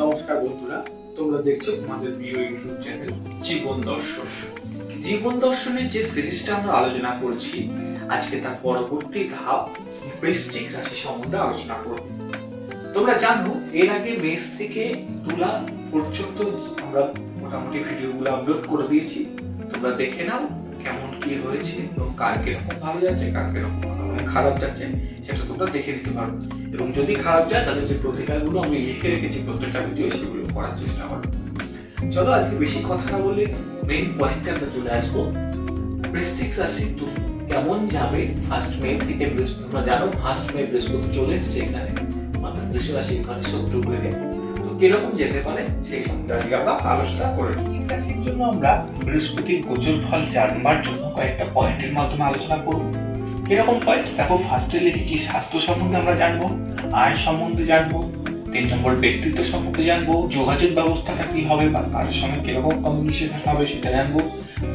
নমস্কার বন্ধুরা, তোমরা দেখছো তোমাদের প্রিয় ইউটিউব চ্যানেল জীবন দর্শন। জীবন দর্শনের যে সিরিজটা আমরা আলোচনা করছি, আজকে তার পরবর্তী ধাপ বৃশ্চিক রাশি সম্বন্ধে আলোচনা করব। তোমরা জানো এর আগে মেষ থেকে তুলা পর্যন্ত আমরা মোটামুটি ভিডিওগুলো আপলোড করে দিয়েছি। তোমরা দেখে নাও কেমন কি হয়েছে এবং কার কিরকম ভালো যাচ্ছে, কার কিরকম খারাপ যাচ্ছে, সেটা তোমরা দেখে নিতে পারো। এবং যদি খারাপ যায় তাহলে যে প্রতিকারগুলো আমি লিখে রেখেছি প্রত্যেকটা ভিডিও, সেগুলো করার চেষ্টা করো। চলো আজকে বেশি কথা না বলে মেইন পয়েন্টে আমরা চলে আসবো। বৃশ্চিক রাশি কেমন যাবে ফার্স্ট মে থেকে। তোমরা জানো ফার্স্ট মে বৃহস্পতি চলে এসছে এখানে, অর্থাৎ বৃষ রাশির ঘরে শত্রু হয়ে। তো কিরকম যেতে পারে সেই সম্বন্ধে আজকে আমরা আলোচনা করে নিই। রাশির জন্য আমরা বৃহস্পতির গোচর ফল জানবার জন্য কয়েকটা পয়েন্টের মাধ্যমে আলোচনা করব। কিরকম পয়েন্ট দেখো, ফার্স্টে লিখেছি স্বাস্থ্য সম্বন্ধে আমরা জানবো, আয় সম্বন্ধে জানবো, 3 নম্বর ব্যক্তিত্ব সম্বন্ধে জানবো, যোগাযোগ ব্যবস্থাটা কি হবে বা কার সঙ্গে কিরকম কমিউনিকেশন হবে সেটা জানবো,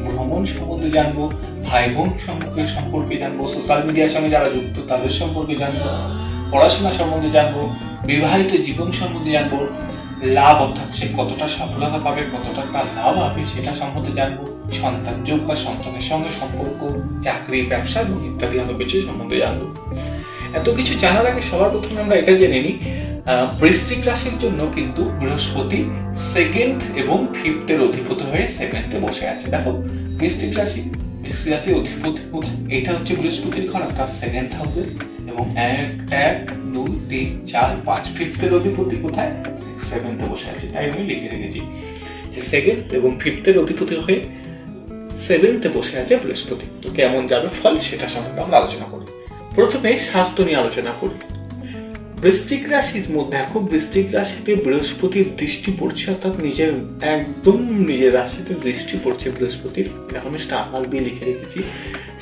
ভ্রমণ সম্বন্ধে জানবো, ভাই বোন সম্পর্কে জানবো, সোশ্যাল মিডিয়ার সঙ্গে যারা যুক্ত তাদের সম্পর্কে জানবো, পড়াশোনা সম্বন্ধে জানবো, বিবাহিত জীবন সম্বন্ধে জানবো, লাভ অর্থাৎ সে কতটা সফলতা পাবে, কত টাকা লাভ হবে সেটা সম্বন্ধে জানবো, সন্তান যোগ বা সন্তানের সঙ্গে সম্পর্ক, চাকরি, ব্যবসা এবং ইত্যাদি আরো কিছু সম্বন্ধে জানবো। এত কিছু জানার আগে সবার প্রথমে আমরা এটা জেনে নিই, বৃশ্চিক রাশির জন্য কিন্তু বৃহস্পতি 2nd এবং 5th এর অধিপতি হয়ে 7th এ বসে আছে। দেখো বৃশ্চিক রাশির অধিপতি এটা হচ্ছে বৃহস্পতির ঘর, অর্থাৎ 2nd হাউসে, এবং 1 2 3 4 5 5th এর অধিপতি কোথায়, 7th এ বসে আছে। তাই আমি লিখে রেখেছি যে 2nd এবং 5th এর অধিপতি হয়ে 7th এ বসে আছে বৃহস্পতি। তো কেমন যাবে ফল সেটা সম্বন্ধে আমরা আলোচনা করি। প্রথমে স্বাস্থ্য নিয়ে আলোচনা করি। বৃশ্চিক রাশির মধ্যে এখন বৃশ্চিক রাশিতে বৃহস্পতির দৃষ্টি পড়ছে, অর্থাৎ একদম নিজের রাশিতে দৃষ্টি পড়ছে বৃহস্পতির। এখন আমি স্টার মার্ক দিয়ে লিখে রেখেছি।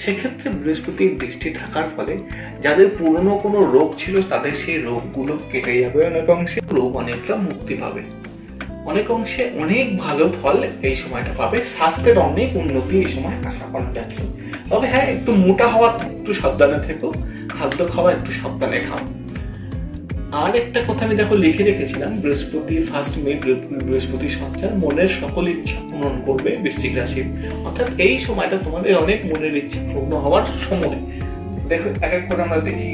সেক্ষেত্রে বৃহস্পতির দৃষ্টি থাকার ফলে যাদের পুরনো কোনো রোগ ছিল তাদের সেই রোগগুলো কেটে যাবে, অনেক অংশে রোগ অনেকটা মুক্তি পাবে, অনেক অংশে অনেক ভালো ফল এই সময়টা পাবে। স্বাস্থ্যের অনেক উন্নতি এই সময় আশা করা যাচ্ছে। তবে হ্যাঁ, একটু মোটা হওয়ার একটু সাবধানে থেকো, খাদ্য খাওয়া একটু সাবধানে খাও। আর একটা কথা আমি দেখো লিখে রেখেছিলাম, বৃহস্পতি ফার্স্ট মে বৃহস্পতি সঞ্চার মনের সকল ইচ্ছা পূরণ করবে বৃশ্চিক রাশির, অর্থাৎ এই সময়টা তোমাদের অনেক মনের ইচ্ছা পূর্ণ হওয়ার সময়। দেখো এক এক করে আমরা দেখি।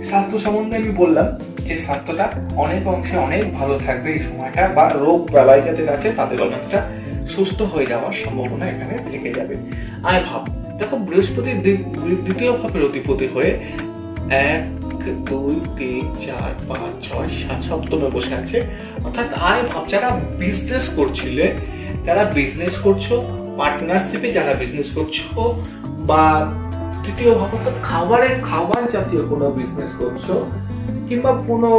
স্বাস্থ্য সম্বন্ধে আমি বললাম যে স্বাস্থ্যটা অনেক অংশে অনেক ভালো থাকবে এই সময়টা, বা রোগ বালাই যাদের আছে তাদের অনেকটা সুস্থ হয়ে যাওয়ার সম্ভাবনা এখানে থেকে যাবে। আয় ভাব, দেখো বৃহস্পতি দ্বিতীয় ভাবের অধিপতি হয়ে 1 2 3 4 5 6 7 সপ্তমে বসে আছে, অর্থাৎ আয় ভাব যারা বিজনেস করছিলে, যারা বিজনেস করছো, পার্টনারশিপে যারা বিজনেস করছো, বা তৃতীয় ভাব অর্থাৎ খাবার জাতীয় কোনো বিজনেস করছো, কিংবা কোনো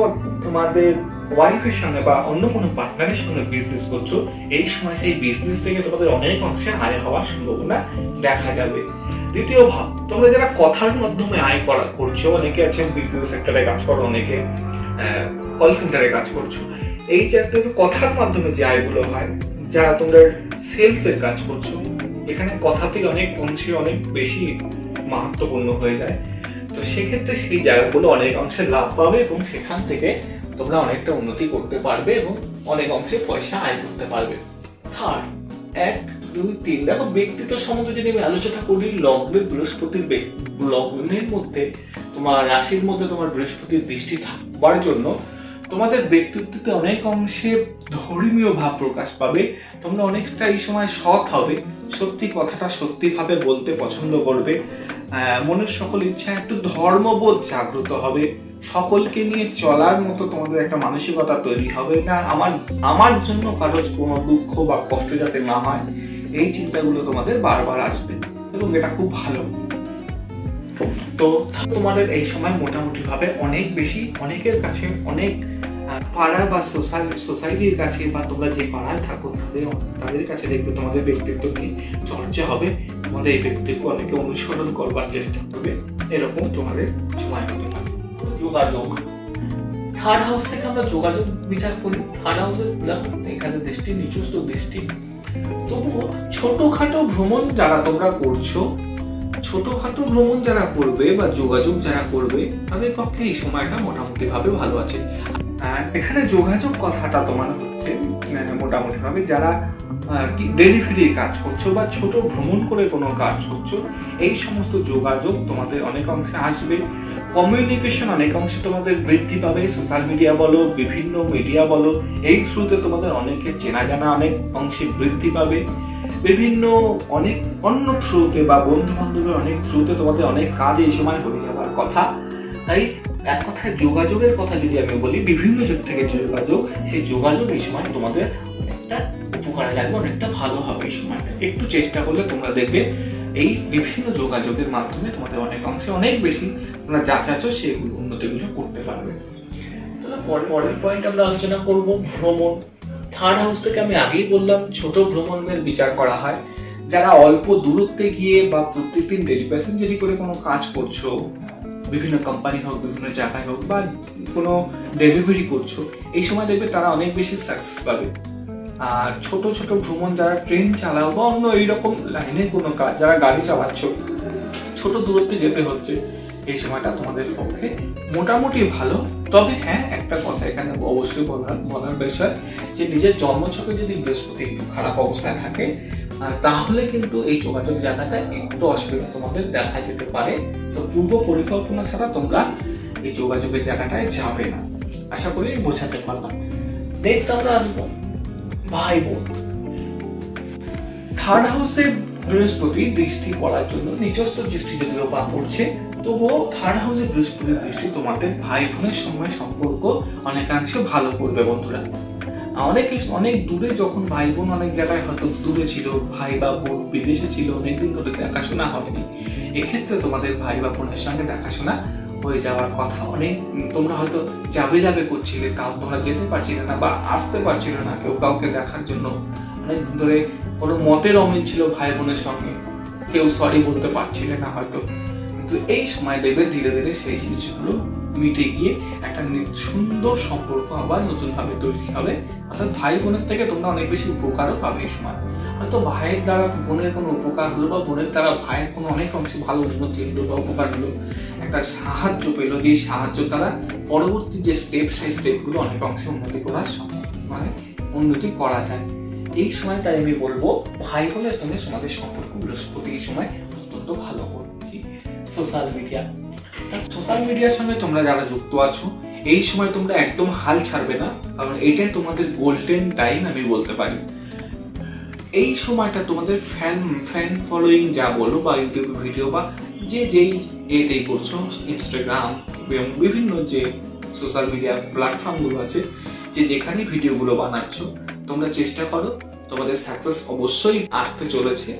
তোমাদের ওয়াইফের সঙ্গে বা অন্য কোনো পার্টনারের সঙ্গে বিজনেস করছো, এই সময় সেই বিজনেস থেকে তোমাদের অনেক অংশে আয় হওয়ার সম্ভাবনা দেখা যাবে। দ্বিতীয় ভাব, তোমরা যারা কথার মাধ্যমে আয় করছো, অনেকে আছেন বিপিও সেক্টরে কাজ করো, অনেকে কল সেন্টারে কাজ করছো, এই জাতীয় কথার মাধ্যমে যে আয়গুলো হয়, যারা তোমরা সেলস এর কাজ করছো, এখানে কথাতেই অনেক অংশে অনেক বেশি মাহাত্ম্যপূর্ণ হয়ে যায়। তো সেক্ষেত্রে সেই জায়গাগুলো অনেক অংশে লাভ পাবে এবং সেখান থেকে তোমরা অনেকটা উন্নতি করতে পারবে এবং অনেক অংশে পয়সা আয় করতে পারবে। থার্ড 1 2 3 দেখো ব্যক্তিত্ব সম্বন্ধে যদি আমি আলোচনা করি, লগ্নের বৃহস্পতির লগ্নের মধ্যে তোমার রাশির মধ্যে তোমার বৃহস্পতির দৃষ্টি থাকবার জন্য তোমাদের ব্যক্তিত্বতে অনেক অংশে ধর্মীয় ভাব প্রকাশ পাবে। তোমরা অনেকটা এই সময় সৎ হবে, সত্যি কথাটা সত্যি ভাবে বলতে পছন্দ করবে, মনের সকল ইচ্ছা একটু ধর্মবোধ জাগ্রত হবে, সকলকে নিয়ে চলার মতো তোমাদের একটা মানসিকতা তৈরি হবে না, আমার জন্য কারো কোনো দুঃখ বা কষ্ট যাতে না হয়, এই চিন্তাগুলো তোমাদের বারবার আসবে এবং এটা খুব ভালো। তো তোমাদের এই সময় মোটামুটি ভাবে অনেক বেশি অনেকের কাছে, অনেক পাড়া বা সোসাইটির কাছে, বা তোমরা যে পাড়ায় থাকো তাদের কাছে দেখবে তোমাদের ব্যক্তিত্ব নিয়ে চর্চা হবে, তোমাদের এই ব্যক্তিত্ব অনেকে অনুসরণ করবার চেষ্টা করবে, এরকম তোমাদের সময় হতে পারে। যোগাযোগ, থার্ড হাউস থেকে আমরা যোগাযোগ বিচার করি। থার্ড হাউসে দেখো এখানে দৃষ্টি নিচস্থ দৃষ্টি, তবুও ছোটখাটো ভ্রমণ যারা তোমরা করছো, ছোটখাটো ভ্রমণ যারা করবে বা যোগাযোগ যারা করবে, তাদের পক্ষে এই সময়টা মোটামুটি ভাবে ভালো আছে। এখানে যোগাযোগ কথাটা তোমার হচ্ছে মোটামুটি ভাবে যারা ডেলিভারির কাজ করছো বা ছোট ভ্রমণ করে কোনো কাজ করছো, এই সমস্ত যোগাযোগ তোমাদের অনেক অংশে আসবে। কমিউনিকেশন অনেক অংশে তোমাদের বৃদ্ধি পাবে। সোশ্যাল মিডিয়া বলো, বিভিন্ন মিডিয়া বলো, এই থ্রুতে তোমাদের অনেকে চেনা জানা অনেক অংশে বৃদ্ধি পাবে। বিভিন্ন অনেক অন্য থ্রুতে বা বন্ধু বান্ধবের অনেক থ্রুতে তোমাদের অনেক কাজ এই সময় হয়ে যাওয়ার কথা। তাই এক কথায় যোগাযোগের কথা যদি আমি বলি, বিভিন্ন দিক থেকে যোগাযোগ, সেই যোগাযোগ এই সময় তোমাদের অনেকটা উপকারে লাগবে, অনেকটা ভালো হবে। এই সময়টা একটু চেষ্টা করলে তোমরা দেখবে এই বিভিন্ন যোগাযোগের মাধ্যমে তোমাদের অনেক অংশে অনেক বেশি তোমরা যা চাচ্ছ সেগুলো উন্নতিগুলো করতে পারবে। পরের পয়েন্ট আমরা আলোচনা করব ভ্রমণ। থার্ড হাউস থেকে আমি আগেই বললাম ছোট ভ্রমণের বিচার করা হয়। যারা অল্প দূরত্বে গিয়ে বা প্রত্যেকদিন ডেলি প্যাসেঞ্জারি করে কোনো কাজ করছো, বিভিন্ন কোম্পানি হোক, বিভিন্ন জায়গায় হোক, বা কোনো ডেলিভারি করছো, এই সময় দেখবে তারা অনেক বেশি সাকসেস পাবে। আর ছোট ছোট ভ্রমণ যারা ট্রেন চালাও বা অন্য এইরকম লাইনের কোনো কাজ, যারা গাড়ি চালাচ্ছ, ছোট দূরত্বে যেতে হচ্ছে, এই সময়টা তোমাদের পক্ষে মোটামুটি ভালো। তবে হ্যাঁ, একটা কথা এখানে অবশ্যই বলার বিষয় যে নিজের জন্মছকে যদি বৃহস্পতি একটু খারাপ অবস্থায় থাকে, তাহলে কিন্তু এই যোগাযোগ জায়গাটা একটু অসুবিধা তোমাদের দেখা যেতে পারে। তো পূর্ব পরিকল্পনা ছাড়া তোমরা এই যোগাযোগের জায়গাটায় যাবে না। আশা করি বোঝাতে পারলাম। নেক্সট আমরা আসবো ভাই বোন। থার্ড হাউসে বৃহস্পতি দৃষ্টি পড়ার জন্য নিজস্ব দৃষ্টি যদিও বা পড়ছে, তবুও থার্ড হাউসে বৃহস্পতির দৃষ্টি তোমাদের ভাই বোনের সঙ্গে সম্পর্ক অনেকাংশে ভালো করবে বন্ধুরা। অনেক দূরে যখন ভাই বোন অনেক জায়গায় হয়তো দূরে ছিল, ভাই বা বোন বিদেশে ছিল, অনেকদিন ধরে দেখাশোনা হয়নি, এক্ষেত্রে তোমাদের ভাই বা বোনের সঙ্গে দেখাশোনা হয়ে যাওয়ার কথা। অনেক তোমরা হয়তো যাবে করছিলে, তাও তোমরা যেতে পারছিলে না বা আসতে পারছিলে না কেউ কাউকে দেখার জন্য। অনেকদিন ধরে কোনো মতের অমিল ছিল ভাই বোনের সঙ্গে, কেউ সরি বলতে পারছিলে না হয়তো। কিন্তু এই সময় দেখবে ধীরে ধীরে সেই জিনিসগুলো মিটে গিয়ে একটা সুন্দর সম্পর্ক আবার নতুন ভাবে তৈরি হবে। অর্থাৎ ভাই বোনের থেকে তোমরা অনেক বেশি উপকারও পাবে এই সময়। হয়তো ভাইয়ের দ্বারা বোনের কোনো উপকার হলো বা বোনের দ্বারা ভাইয়ের কোনো অনেক অংশে ভালো উন্নতি হলো বা উপকার হলো, একটা সাহায্য পেলো, যে সাহায্য দ্বারা পরবর্তী যে স্টেপ, সেই স্টেপগুলো অনেক অংশে উন্নতি করা যায় এই সময়। তাই আমি বলবো ভাই বোনের সঙ্গে তোমাদের সম্পর্ক বৃহস্পতি এই সময় অত্যন্ত ভালো করছি। সোশ্যাল মিডিয়ার সঙ্গে তোমরা যারা যুক্ত আছো, এই সময় তোমরা একদম হাল ছাড়বে না, কারণ এটাই তোমাদের গোল্ডেন টাইম আমি বলতে পারি। এই সময়টা তোমাদের ফ্যান ফলোইং যা বলো বা ইউটিউব ভিডিও বা যেই এটাই করছো, ইনস্টাগ্রাম এবং বিভিন্ন যে সোশ্যাল মিডিয়া প্ল্যাটফর্ম গুলো আছে, যেখানে ভিডিওগুলো বানাচ্ছ, তোমরা চেষ্টা করো, তোমাদের সাকসেস অবশ্যই আসতে চলেছে।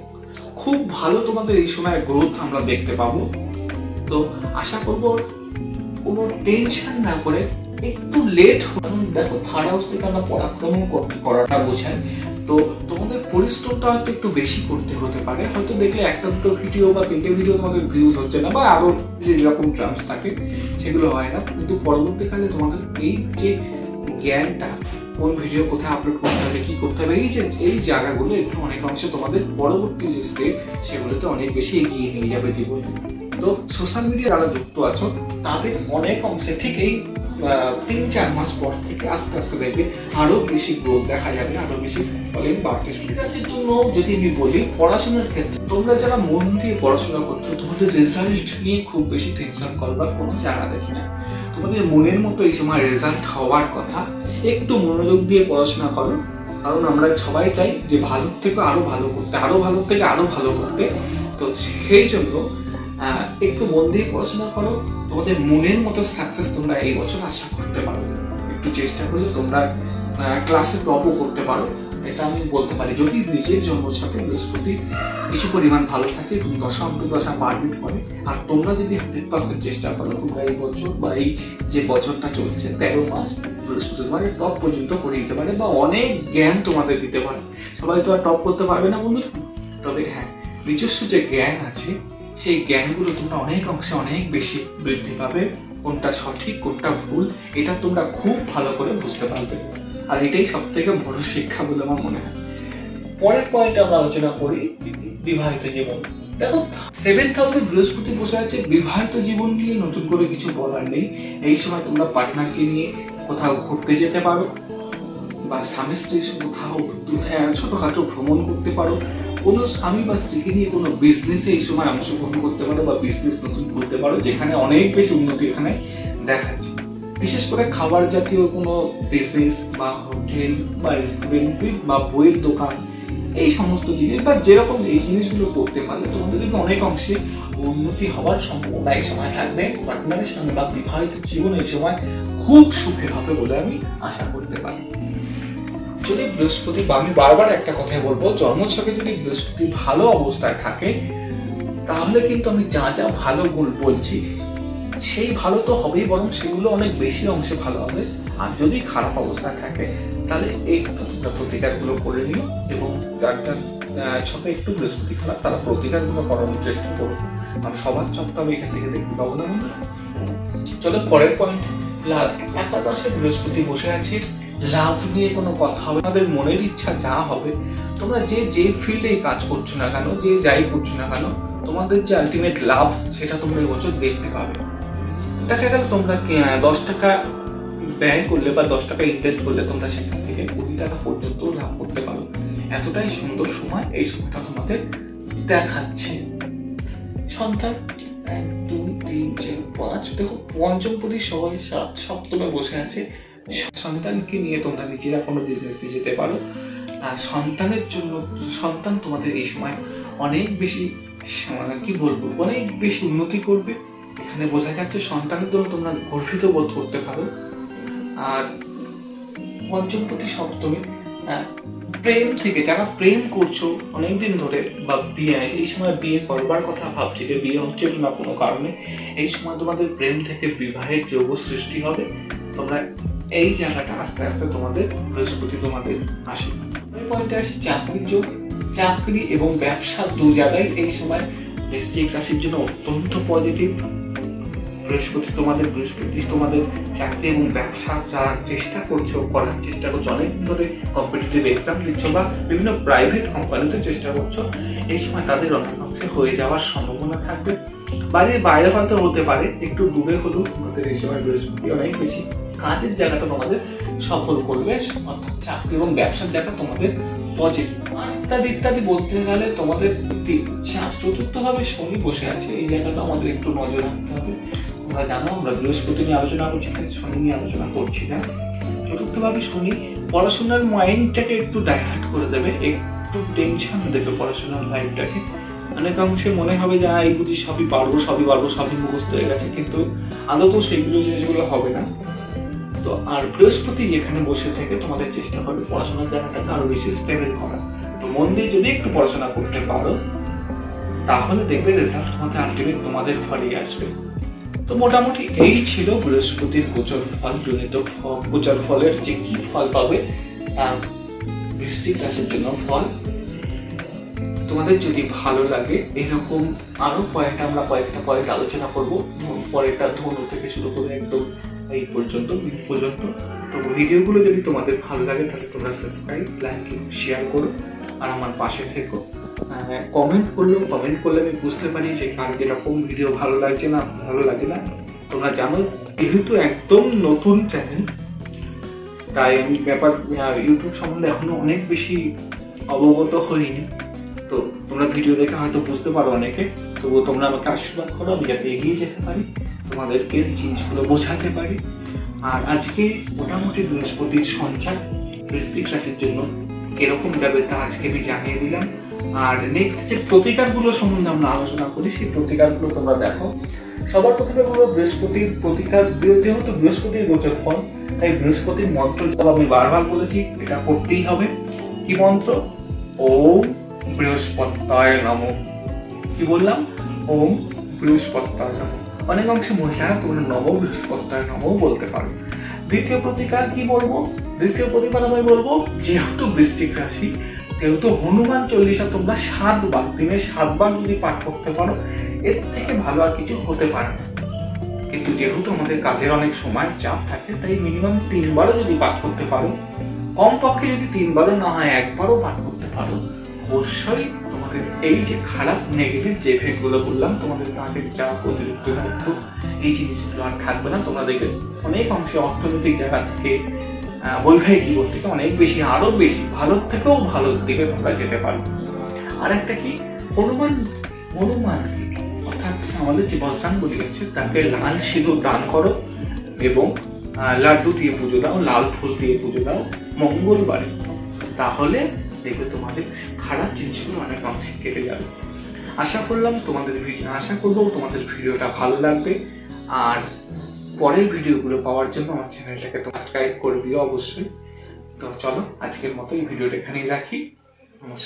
খুব ভালো তোমাদের এই সময় গ্রোথ আমরা দেখতে পাবো। তো আশা করবো কোনো টেনশন না করে একটু লেট, দেখো থার্ড হাউস থেকে আমরা পরাক্রম করাটা বোঝায়। তো তোমাদের পরিশ্রমটা হয়তো একটু বেশি করতে হতে পারে। হয়তো দেখলে একটা দুটো ভিডিও বা তিনটে ভিডিও তোমাদের ভিউজ হচ্ছে না, বা আরো যেরকম টার্মস থাকে সেগুলো হয় না, কিন্তু পরবর্তীকালে তোমাদের এই যে জ্ঞানটা, কোন ভিডিও কোথায় আপলোড করতে হবে, কি করতে হবে, এই জায়গাগুলো একটু অনেক অংশে তোমাদের পরবর্তী যে স্টেপ, সেগুলোতে অনেক বেশি এগিয়ে নিয়ে যাবে জীবনে। তো সোশ্যাল মিডিয়া যারা যুক্ত আছো, তাদের অনেক অংশে ঠিক এই 3-4 মাস পর থেকে আস্তে আস্তে দেখবে আরো বেশি গ্রোথ দেখা যাবে, আরো বেশি ফলন বাড়তে শুরু করবে। সেই জন্য যদি আমি বলি, পড়াশোনার ক্ষেত্রে তোমরা যারা মন দিয়ে পড়াশোনা করছো, তোমাদের রেজাল্ট নিয়ে খুব বেশি টেনশন করবার কোনো জায়গা দেখি না। তোমাদের মনের মতো এই সময় রেজাল্ট হওয়ার কথা, একটু মনোযোগ দিয়ে পড়াশোনা করো, কারণ আমরা সবাই চাই যে ভালোর থেকে আরো ভালো করতে, আরো ভালোর থেকে আরো ভালো করতে। তো সেই জন্য একটু মন দিয়ে পড়াশোনা করো, তোমাদের মনের মতো সাকসেস তোমরা এই বছর আশা করতে পারো। একটু চেষ্টা করলে তোমরা ক্লাসে টপও করতে পারো, এটা আমি বলতে পারি, যদি নিজের জন্মছকে বৃহস্পতি কিছু পরিমাণ ভালো থাকে এবং দশা অন্তর্দশা বাড়বিট করে। আর তোমরা যদি 100% চেষ্টা করো, তোমরা এই বছর বা এই যে বছরটা চলছে 13 মাস, বৃহস্পতি তোমার টপ পর্যন্ত করে দিতে পারে বা অনেক জ্ঞান তোমাদের দিতে পারে। সবাই তো আর টপ করতে পারবে না বন্ধু, তবে হ্যাঁ, নিজস্ব যে জ্ঞান আছে, সেই জ্ঞানগুলো তোমরা অনেক অংশে অনেক বেশি বৃদ্ধি পাবে। কোনটা সঠিক কোনটা ভুল, এটা তোমরা খুব ভালো করে বুঝতে পারবে। আর এটাই সব থেকে বড় শিক্ষা বলে আমার মনে হয়। পরের পয়েন্টে আমরা আলোচনা করি বিবাহিত জীবন। দেখো 7th হাউসে বৃহস্পতি বসে আছে, বিবাহিত জীবন নিয়ে নতুন করে কিছু বলার নেই। এই সময় তোমরা পার্টনারকে নিয়ে কোথাও ঘুরতে যেতে পারো, বা স্বামী স্ত্রী কোথাও ছোটখাটো ভ্রমণ করতে পারো, কোনো স্বামী বা স্ত্রীকে নিয়ে কোনো বিজনেসে এই সময় অংশগ্রহণ করতে পারো বা বিজনেস নতুন করতে পারো, যেখানে অনেক বেশি উন্নতি এখানে দেখাচ্ছে। বিশেষ করে খাবার জাতীয় কোনো বিজনেস বা হোটেল বা রেস্টুরেন্ট বা বইয়ের দোকান, এই সমস্ত জিনিস বা যেরকম এই জিনিসগুলো করতে পারলে তোমাদের কিন্তু অনেক অংশে উন্নতি হওয়ার সম্ভাবনা এই সময় থাকবে। পার্টনারের সঙ্গে বা বিবাহিত জীবন এই সময় খুব সুখের হবে বলে আমি আশা করতে পারি। যদি বৃহস্পতি, বা আমি বারবার একটা কথাই বলবো, জন্মছকে যদি বৃহস্পতি ভালো অবস্থায় থাকে তাহলে কিন্তু আমি যা যা ভালো গুণ বলছি সেই ভালো তো হবেই, বরং সেগুলো অনেক বেশি অংশে ভালো হবে। আর যদি খারাপ অবস্থায় থাকে তাহলে এই তোমরা প্রতিকারগুলো করে নিও, এবং যার যার ছকে একটু বৃহস্পতি খারাপ তারা প্রতিকারগুলো করানোর চেষ্টা করো, কারণ সবার চক তো আমি এখান থেকে দেখতে পাবো না। চলো পরের পয়েন্ট, লাভ। একাদশে বৃহস্পতি বসে আছে, লাভ নিয়ে কোনো কথা হবে, আমাদের মনের ইচ্ছা যা হবে, তোমরা যে ফিল্ডে কাজ করছো না কেন, যে যাই করছো না কেন, তোমাদের যে আলটিমেট লাভ সেটা তোমরা এই বছর দেখতে পাবে। দেখা গেল তোমরা 10 টাকা ব্যয় করলে বা 10 টাকা ইনভেস্ট করলে তোমরা সেখান থেকে 20 টাকা পর্যন্ত লাভ করতে পারো। এতটাই সুন্দর সময় এই সময়টা তোমাদের দেখাচ্ছে। সন্তান 1 2 3 4 5, দেখো পঞ্চমপতি সবাই 7 সপ্তমে বসে আছে। সন্তানকে নিয়ে তোমরা নিজেরা কোনো বিজনেসে যেতে পারো। আর সন্তানের জন্য, সন্তান তোমাদের এই সময় অনেক বেশি কি বলবো, অনেক বেশি উন্নতি করবে। এখানে বোঝা যাচ্ছে সন্তানের জন্য তোমরা গর্বিত বোধ করতে পারো। আর পঞ্চমপতি সপ্তমে প্রেম থেকে, যারা প্রেম করছো অনেকদিন ধরে বা বিয়ে, এই সময় বিয়ে করবার কথা ভাবছি, যে বিয়ে হচ্ছে না কোনো কারণে, এই সময় তোমাদের প্রেম থেকে বিবাহের যোগ সৃষ্টি হবে। তোমরা এই জায়গাটা আস্তে আস্তে তোমাদের বৃহস্পতি তোমাদের আশীর্বাদ। পয়েন্টে আসি চাকরির যোগ। চাকরি এবং ব্যবসা দু জায়গায় এই সময় বৃশ্চিক রাশির জন্য অত্যন্ত পজিটিভ। বৃহস্পতি তোমাদের চাকরি এবং ব্যবসা যারা চেষ্টা করছো, করার চেষ্টা করছো, অনেক ধরে কম্পিটিটিভ এক্সাম দিচ্ছ বা বিভিন্ন প্রাইভেট কোম্পানিতে চেষ্টা করছো, এই সময় তাদের অনেক অংশে হয়ে যাওয়ার সম্ভাবনা থাকবে। বাড়ির বাইরে হয়তো হতে পারে, একটু দূরে হলেও তোমাদের এই সময় বৃহস্পতি অনেক বেশি কাজের জায়গাটা তোমাদের সফল করবে, অর্থাৎ চাকরি এবং ব্যবসার জায়গা তোমাদের পজিটিভ। ইত্যাদি ইত্যাদি বলতে গেলে তোমাদের চতুর্থভাবে শনি বসে আছে, এই জায়গাটা আমাদের একটু নজর রাখতে হবে। তোমরা জানো আমরা বৃহস্পতি নিয়ে আলোচনা করছি, শনি নিয়ে আলোচনা করছি না। চতুর্থভাবে শনি পড়াশোনার মাইন্ডটাকে একটু ডাইভার্ট করে দেবে, একটু টেনশন দেবে পড়াশোনার লাইফটাকে। অনেক অংশে মনে হবে যে এই বুঝি সবই পারবো, সবই মুখস্থ হয়ে গেছে, কিন্তু আদৌ সেইগুলো জিনিসগুলো হবে না। তো আর বৃহস্পতি যেখানে বসে থেকে তোমাদের চেষ্টা করবে পড়াশোনার জায়গাটাকে আরো বেশি স্টেবল করা। তো মন দিয়ে যদি একটু পড়াশোনা করতে পারো তাহলে দেখবে রেজাল্ট তোমাদের আলটিমেট তোমাদের ফলই আসবে। তো মোটামুটি এই ছিল বৃহস্পতির গোচর ফল, জনিত গোচর ফলের যে কি ফল পাবে তার বৃশ্চিক রাশির জন্য ফল। তোমাদের যদি ভালো লাগে এরকম আরো কয়েকটা পয়েন্ট আলোচনা করবো, পরেরটা ধনু থেকে শুরু করে একদম এই পর্যন্ত তো ভিডিওগুলো যদি তোমাদের ভালো লাগে তাহলে তোমরা সাবস্ক্রাইব, লাইক, শেয়ার করো আর আমার পাশে থেকো। কমেন্ট করলে আমি বুঝতে পারি যে কার কিরকম ভিডিও ভালো লাগছে না। তোমরা জানো যেহেতু একদম নতুন চ্যানেল, তাই আমি ইউটিউব সম্বন্ধে এখনো অনেক বেশি অবগত হইনি। তো তোমরা ভিডিও দেখে হয়তো বুঝতে পারো অনেকে, তবুও তোমরা আমাকে আশীর্বাদ করো আমি যাতে এগিয়ে যেতে পারি, তোমাদেরকে জিনিসগুলো বোঝাতে পারি। আর আজকে মোটামুটি বৃহস্পতির সঞ্চার বৃশ্চিক রাশির জন্য কিরকম যাবে তা আজকে আমি জানিয়ে দিলাম। আর নেক্সট যে প্রতিকারগুলো সম্বন্ধে আমরা আলোচনা করি সেই প্রতিকারগুলো তোমরা দেখো। সবার প্রথমে বলবো বৃহস্পতির প্রতিকার, যেহেতু বৃহস্পতির গোচর ফল তাই বৃহস্পতির মন্ত্র আমি বারবার বলেছি এটা করতেই হবে। কি মন্ত্র? ওম বৃহস্পতায় নমঃ। কি বললাম? ওম বৃহস্পতায় নমঃ। অনেক অংশে মহিলারা তোমরা নব বৃহস্পতায় নমঃ বলতে পারো। দ্বিতীয় প্রতিকার কি বলবো? দ্বিতীয় প্রতিকার আমি বলবো যেহেতু বৃশ্চিক রাশি সেহেতু হনুমান চল্লিশা তোমরা 7 বার, দিনে 7 বার যদি পাঠ করতে পারো এর থেকে ভালো আর কিছু হতে পারে না। কিন্তু যেহেতু আমাদের কাজের অনেক সময় চাপ থাকে তাই মিনিমাম 3 বারও যদি পাঠ করতে পারো, কমপক্ষে যদি 3 বারও না হয় 1 বারও পাঠ করতে পারো, অবশ্যই তোমাদের এই যে খারাপ নেগেটিভ যে এফেক্ট গুলো বললাম, তোমাদের কাজের চাপ, অতিরিক্ত দায়িত্ব, এই জিনিসগুলো আর থাকবে না। তোমরা দেখবে অনেক অংশে অর্থনৈতিক জায়গা থেকে বৈবাহিক জীবন থেকে অনেক বেশি, আরো বেশি ভালোর থেকেও ভালোর দিকে তোমরা যেতে পারো। আর একটা কি, হনুমান অর্থাৎ আমাদের যে বজরং বলি আছে তাকে লাল সিঁদুর দান করো এবং লাড্ডু দিয়ে পুজো দাও, লাল ফুল দিয়ে পুজো দাও মঙ্গলবারে, তাহলে দেখবে তোমাদের খারাপ জিনিসগুলো অনেক অংশে কেটে যাবে। আশা করবো তোমাদের ভিডিওটা ভালো লাগবে। আর পরের ভিডিওগুলো পাওয়ার জন্য আমার চ্যানেলটাকে সাবস্ক্রাইব করে দিও অবশ্যই। তো চলো আজকের মতো এই ভিডিওটা এখানেই রাখি। নমস্কার।